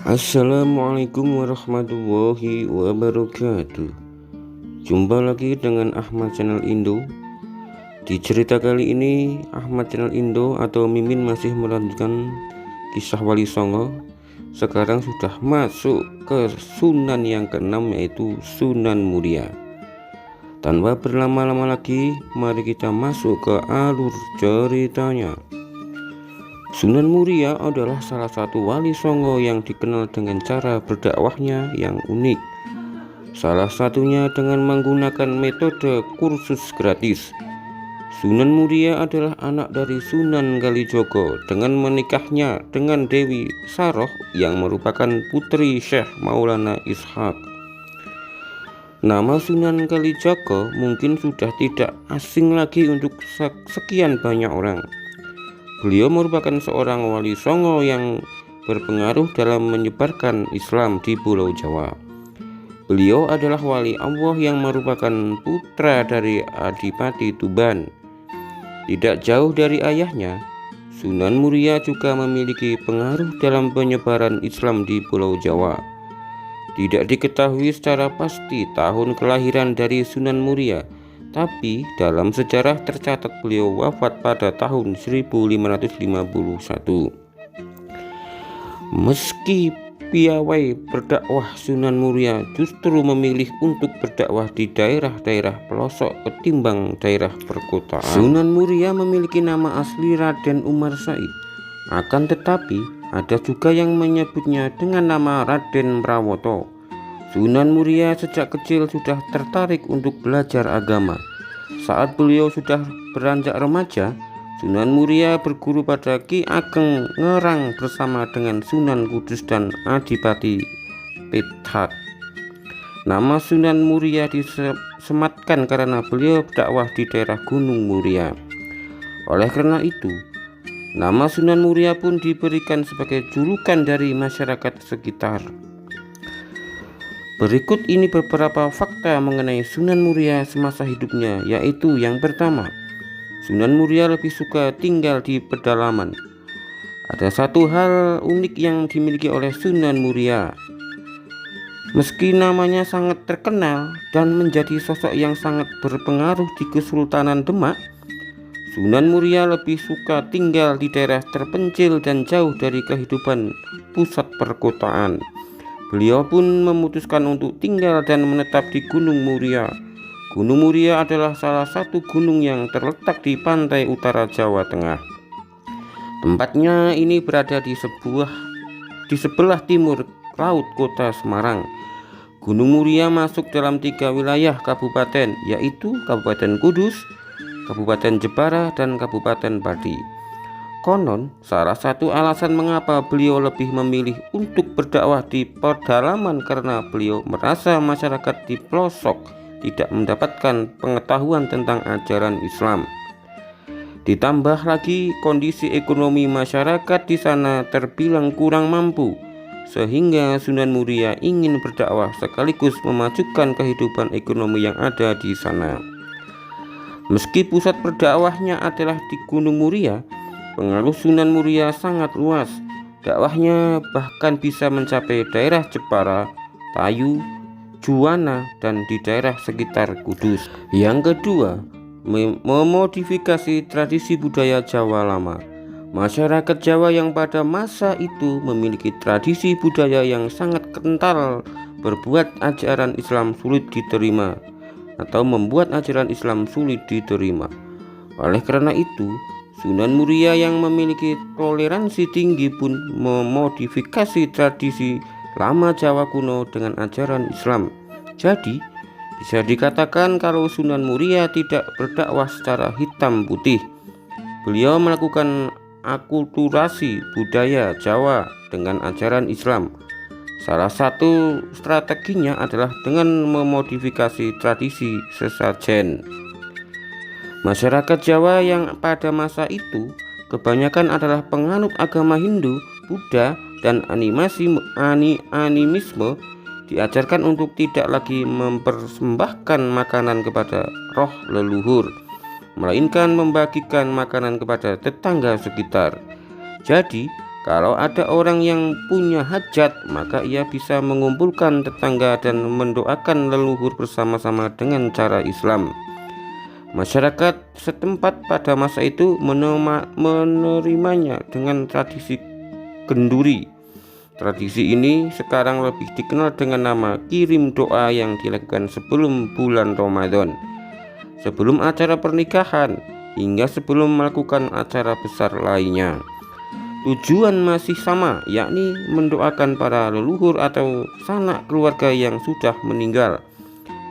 Assalamualaikum warahmatullahi wabarakatuh. Jumpa lagi dengan Ahmad Channel Indo. Di cerita kali ini Ahmad Channel Indo atau Mimin masih melanjutkan kisah Wali Songo. Sekarang sudah masuk ke Sunan yang keenam, yaitu Sunan Muria. Tanpa berlama-lama lagi, mari kita masuk ke alur ceritanya. Sunan Muria adalah salah satu wali songo yang dikenal dengan cara berdakwahnya yang unik. Salah satunya dengan menggunakan metode kursus gratis. Sunan Muria adalah anak dari Sunan Kalijogo dengan menikahnya dengan Dewi Saroh yang merupakan putri Syekh Maulana Ishaq. Nama Sunan Kalijogo mungkin sudah tidak asing lagi untuk sekian banyak orang. Beliau merupakan seorang wali songo yang berpengaruh dalam menyebarkan Islam di Pulau Jawa. Beliau adalah wali Allah yang merupakan putra dari Adipati Tuban. Tidak jauh dari ayahnya, Sunan Muria juga memiliki pengaruh dalam penyebaran Islam di Pulau Jawa. Tidak diketahui secara pasti tahun kelahiran dari Sunan Muria, tapi dalam sejarah tercatat beliau wafat pada tahun 1551. Meski piawai berdakwah, Sunan Muria justru memilih untuk berdakwah di daerah-daerah pelosok ketimbang daerah perkotaan. Sunan Muria memiliki nama asli Raden Umar Said. Akan tetapi ada juga yang menyebutnya dengan nama Raden Prawoto. Sunan Muria sejak kecil sudah tertarik untuk belajar agama. Saat beliau sudah beranjak remaja, Sunan Muria berguru pada Ki Ageng Ngerang bersama dengan Sunan Kudus dan Adipati Petak. Nama Sunan Muria disematkan karena beliau berdakwah di daerah Gunung Muria. Oleh karena itu, nama Sunan Muria pun diberikan sebagai julukan dari masyarakat sekitar. Berikut ini beberapa fakta mengenai Sunan Muria semasa hidupnya, yaitu yang pertama, Sunan Muria lebih suka tinggal di pedalaman. Ada satu hal unik yang dimiliki oleh Sunan Muria. Meski namanya sangat terkenal dan menjadi sosok yang sangat berpengaruh di Kesultanan Demak, Sunan Muria lebih suka tinggal di daerah terpencil dan jauh dari kehidupan pusat perkotaan. Beliau pun memutuskan untuk tinggal dan menetap di Gunung Muria. Gunung Muria adalah salah satu gunung yang terletak di pantai utara Jawa Tengah. Tempatnya ini berada di sebelah timur laut kota Semarang. Gunung Muria masuk dalam 3 wilayah kabupaten, yaitu Kabupaten Kudus, Kabupaten Jepara, dan Kabupaten Pati. Konon, salah satu alasan mengapa beliau lebih memilih untuk berdakwah di pedalaman karena beliau merasa masyarakat di pelosok tidak mendapatkan pengetahuan tentang ajaran Islam. Ditambah lagi kondisi ekonomi masyarakat di sana terbilang kurang mampu, sehingga Sunan Muria ingin berdakwah sekaligus memajukan kehidupan ekonomi yang ada di sana. Meski pusat berdakwahnya adalah di Gunung Muria, pengaruh Sunan Muria sangat luas. Dakwahnya bahkan bisa mencapai daerah Jepara, Tayu, Juwana, dan di daerah sekitar Kudus. Yang kedua, memodifikasi tradisi budaya Jawa lama. Masyarakat Jawa yang pada masa itu memiliki tradisi budaya yang sangat kental, membuat ajaran Islam sulit diterima. Oleh karena itu, Sunan Muria yang memiliki toleransi tinggi pun memodifikasi tradisi lama Jawa kuno dengan ajaran Islam. Jadi, bisa dikatakan kalau Sunan Muria tidak berdakwah secara hitam putih. Beliau melakukan akulturasi budaya Jawa dengan ajaran Islam. Salah satu strateginya adalah dengan memodifikasi tradisi sesajen. Masyarakat Jawa yang pada masa itu kebanyakan adalah penganut agama Hindu, Buddha, dan animisme diajarkan untuk tidak lagi mempersembahkan makanan kepada roh leluhur, melainkan membagikan makanan kepada tetangga sekitar. Jadi, Kalau ada orang yang punya hajat, maka ia bisa mengumpulkan tetangga dan mendoakan leluhur bersama-sama dengan cara Islam. Masyarakat setempat pada masa itu menerimanya dengan tradisi kenduri. Tradisi ini sekarang lebih dikenal dengan nama kirim doa yang dilakukan sebelum bulan Ramadan, sebelum acara pernikahan, hingga sebelum melakukan acara besar lainnya. Tujuan masih sama, yakni mendoakan para leluhur atau sanak keluarga yang sudah meninggal.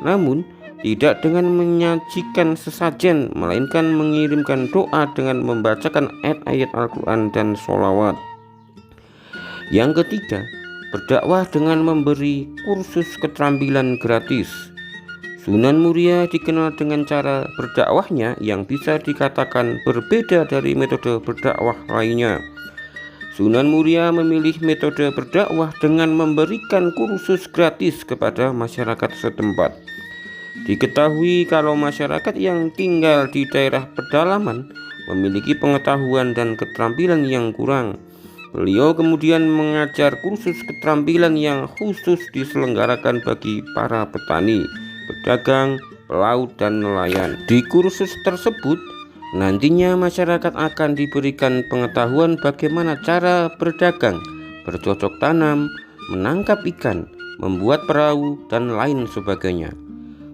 Namun, tidak dengan menyajikan sesajen, melainkan mengirimkan doa dengan membacakan ayat-ayat Al-Quran dan sholawat. Yang ketiga, berdakwah dengan memberi kursus keterampilan gratis. Sunan Muria dikenal dengan cara berdakwahnya yang bisa dikatakan berbeda dari metode berdakwah lainnya. Sunan Muria memilih metode berdakwah dengan memberikan kursus gratis kepada masyarakat setempat. Diketahui kalau masyarakat yang tinggal di daerah pedalaman memiliki pengetahuan dan keterampilan yang kurang. Beliau kemudian mengajar kursus keterampilan yang khusus diselenggarakan bagi para petani, pedagang, pelaut, dan nelayan. Di kursus tersebut, nantinya masyarakat akan diberikan pengetahuan bagaimana cara berdagang, bercocok tanam, menangkap ikan, membuat perahu, dan lain sebagainya.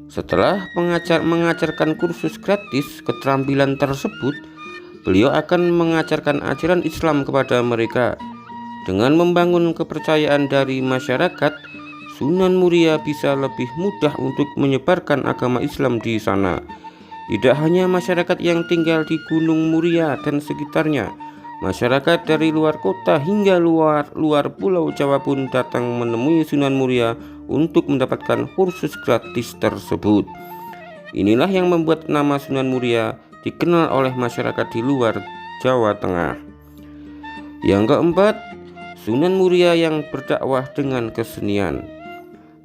Setelah mengajarkan kursus gratis keterampilan tersebut, beliau akan mengajarkan ajaran Islam kepada mereka. Dengan membangun kepercayaan dari masyarakat, Sunan Muria bisa lebih mudah untuk menyebarkan agama Islam di sana. Tidak hanya masyarakat yang tinggal di Gunung Muria dan sekitarnya, masyarakat dari luar kota hingga luar pulau Jawa pun datang menemui Sunan Muria untuk mendapatkan kursus gratis tersebut. Inilah yang membuat nama Sunan Muria dikenal oleh masyarakat di luar Jawa Tengah. Yang keempat, Sunan Muria yang berdakwah dengan kesenian.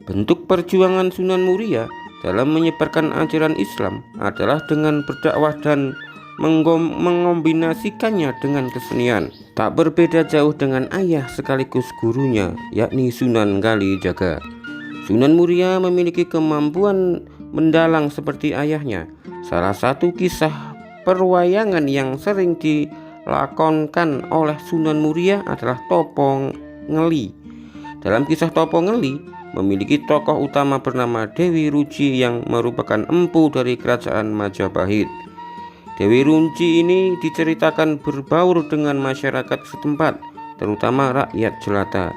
Bentuk perjuangan Sunan Muria dalam menyebarkan ajaran Islam adalah dengan berdakwah dan mengombinasikannya dengan kesenian. Tak berbeda jauh dengan ayah sekaligus gurunya, yakni Sunan Kalijaga. Sunan Muria memiliki kemampuan mendalang seperti ayahnya. Salah satu kisah perwayangan yang sering dilakonkan oleh Sunan Muria adalah Topo Ngeli. Dalam kisah Topo Ngeli, memiliki tokoh utama bernama Dewi Ruci yang merupakan empu dari kerajaan Majapahit. Dewi Ruci ini diceritakan berbaur dengan masyarakat setempat, terutama rakyat jelata.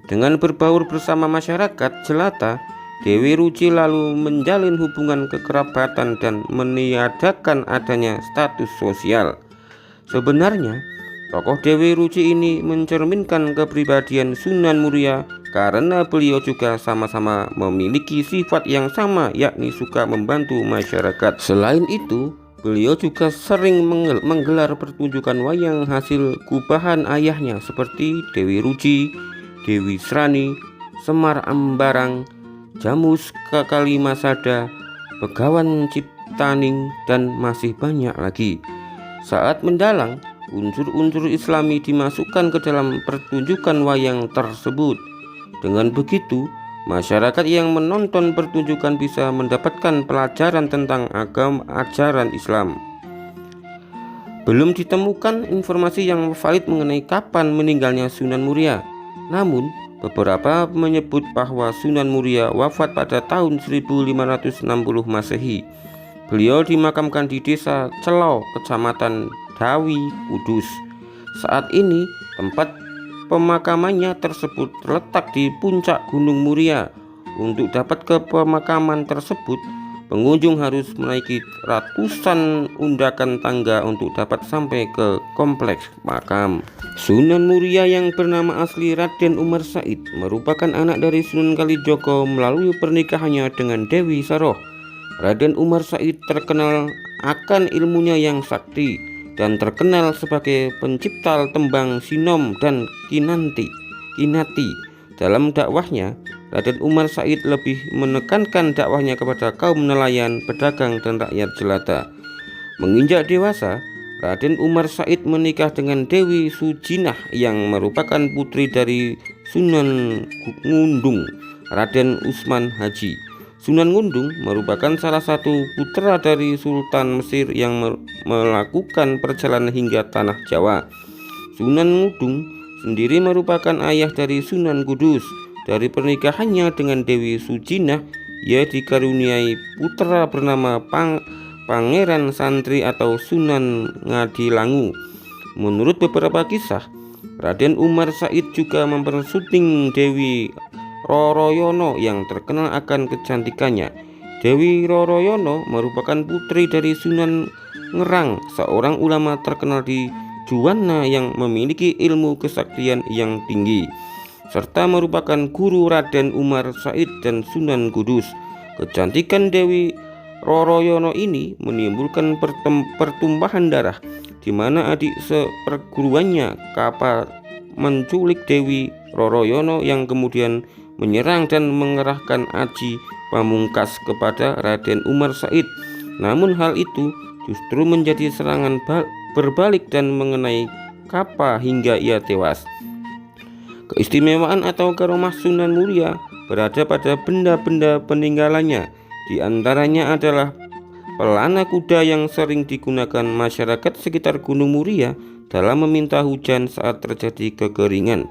Dengan berbaur bersama masyarakat jelata, Dewi Ruci lalu menjalin hubungan kekerabatan dan meniadakan adanya status sosial. Sebenarnya, tokoh Dewi Ruci ini mencerminkan kepribadian Sunan Muria karena beliau juga sama-sama memiliki sifat yang sama, yakni suka membantu masyarakat. Selain itu, beliau juga sering menggelar pertunjukan wayang hasil gubahan ayahnya seperti Dewi Ruci, Dewi Srani, Semar Ambarang, Jamus Kalimasada, Begawan Ciptaning, dan masih banyak lagi. Saat mendalang, unsur-unsur Islami dimasukkan ke dalam pertunjukan wayang tersebut. Dengan begitu, masyarakat yang menonton pertunjukan bisa mendapatkan pelajaran tentang agama ajaran Islam. Belum ditemukan informasi yang valid mengenai kapan meninggalnya Sunan Muria. Namun, beberapa menyebut bahwa Sunan Muria wafat pada tahun 1560 Masehi. Beliau dimakamkan di desa Celau, kecamatan Dawi, Kudus. Saat ini, tempat pemakamannya tersebut terletak di puncak Gunung Muria. Untuk dapat ke pemakaman tersebut, pengunjung harus menaiki ratusan undakan tangga untuk dapat sampai ke kompleks makam. Sunan Muria yang bernama asli Raden Umar Said merupakan anak dari Sunan Kalijogo melalui pernikahannya dengan Dewi Saroh. Raden Umar Said terkenal akan ilmunya yang sakti dan terkenal sebagai pencipta tembang sinom dan kinati. Dalam dakwahnya, Raden Umar Said lebih menekankan dakwahnya kepada kaum nelayan, pedagang, dan rakyat jelata. Menginjak dewasa, Raden Umar Said menikah dengan Dewi Sujinah yang merupakan putri dari Sunan Ngundung, Raden Usman Haji. Sunan Ngundung merupakan salah satu putra dari Sultan Mesir yang melakukan perjalanan hingga tanah Jawa. Sunan Ngundung sendiri merupakan ayah dari Sunan Kudus. Dari pernikahannya dengan Dewi Sujinah, ia dikaruniai putra bernama Pangeran Santri atau Sunan Ngadilangu. Menurut beberapa kisah, Raden Umar Said juga mempersunting Dewi Roroyono yang terkenal akan kecantikannya. Dewi Roroyono merupakan putri dari Sunan Ngerang, seorang ulama terkenal di Juwana yang memiliki ilmu kesaktian yang tinggi, serta merupakan guru Raden Umar Said dan Sunan Kudus. Kecantikan Dewi Roroyono ini menimbulkan pertumpahan darah, di mana adik seperguruannya Kapa menculik Dewi Roroyono yang kemudian menyerang dan mengerahkan Aji Pamungkas kepada Raden Umar Said. Namun hal itu justru menjadi serangan berbalik dan mengenai Kapa hingga ia tewas. Keistimewaan atau karomah Sunan Muria berada pada benda-benda peninggalannya. Di antaranya adalah pelana kuda yang sering digunakan masyarakat sekitar Gunung Muria dalam meminta hujan saat terjadi kekeringan.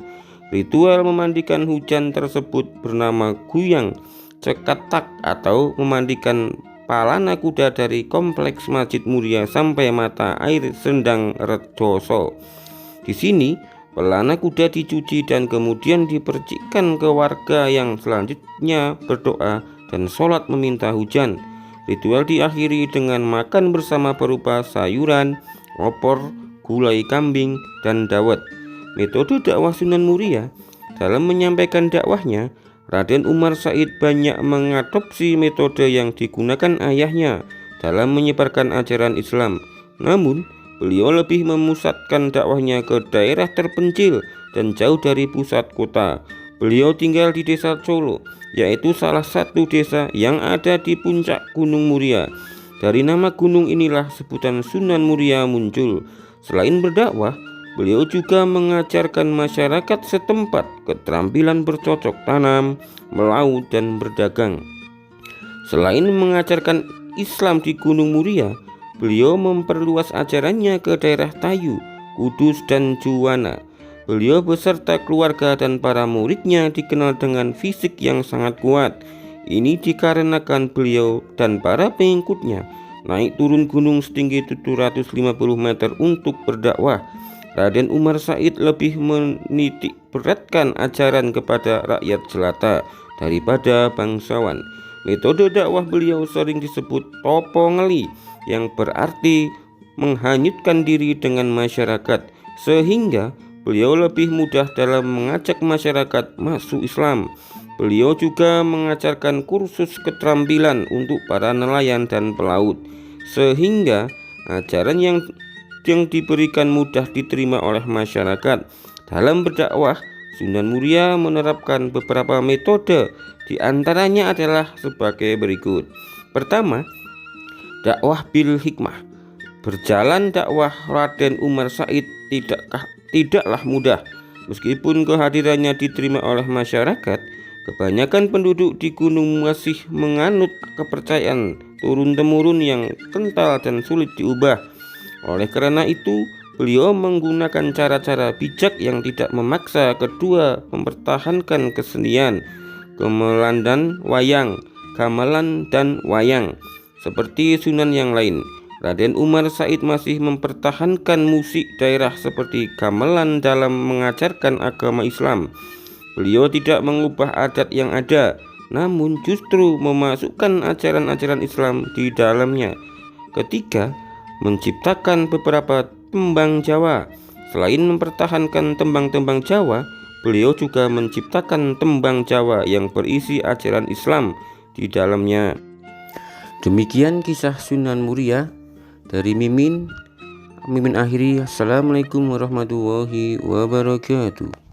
Ritual memandikan hujan tersebut bernama Guyang Cekatak atau memandikan pelana kuda dari kompleks Masjid Muria sampai mata air Sendang Redoso. Di sini pelana kuda dicuci dan kemudian dipercikkan ke warga yang selanjutnya berdoa dan sholat meminta hujan. Ritual diakhiri dengan makan bersama berupa sayuran, opor, gulai kambing, dan dawet. Metode dakwah Sunan Muria. Dalam menyampaikan dakwahnya, Raden Umar Said banyak mengadopsi metode yang digunakan ayahnya dalam menyebarkan ajaran Islam. Namun, beliau lebih memusatkan dakwahnya ke daerah terpencil dan jauh dari pusat kota. Beliau tinggal di desa Colo, yaitu salah satu desa yang ada di puncak Gunung Muria. Dari nama gunung inilah sebutan Sunan Muria muncul. Selain berdakwah, beliau juga mengajarkan masyarakat setempat keterampilan bercocok tanam, melaut, dan berdagang. Selain mengajarkan Islam di Gunung Muria, beliau memperluas ajarannya ke daerah Tayu, Kudus, dan Juwana. Beliau beserta keluarga dan para muridnya dikenal dengan fisik yang sangat kuat. Ini dikarenakan beliau dan para pengikutnya naik turun gunung setinggi 750 meter untuk berdakwah. Raden Umar Said lebih menitik beratkan ajaran kepada rakyat jelata daripada bangsawan. Metode dakwah beliau sering disebut topo ngeli, yang berarti menghanyutkan diri dengan masyarakat, sehingga beliau lebih mudah dalam mengajak masyarakat masuk Islam. Beliau juga mengajarkan kursus keterampilan untuk para nelayan dan pelaut, sehingga ajaran yang diberikan mudah diterima oleh masyarakat. Dalam berdakwah, Sunan Muria menerapkan beberapa metode, di antaranya adalah sebagai berikut. Pertama, dakwah bil hikmah. Berjalan dakwah Raden Umar Said tidaklah mudah. Meskipun kehadirannya diterima oleh masyarakat, kebanyakan penduduk di gunung masih menganut kepercayaan turun-temurun yang kental dan sulit diubah. Oleh karena itu, beliau menggunakan cara-cara bijak yang tidak memaksa. Kedua, mempertahankan kesenian gamelan dan wayang seperti Sunan yang lain. Raden Umar Said masih mempertahankan musik daerah seperti gamelan dalam mengajarkan agama Islam. Beliau tidak mengubah adat yang ada, namun justru memasukkan ajaran-ajaran Islam di dalamnya. Ketiga, menciptakan beberapa tembang Jawa. Selain mempertahankan tembang-tembang Jawa, beliau juga menciptakan tembang Jawa yang berisi ajaran Islam di dalamnya. Demikian kisah Sunan Muria. Dari Mimin akhiri. Assalamualaikum warahmatullahi wabarakatuh.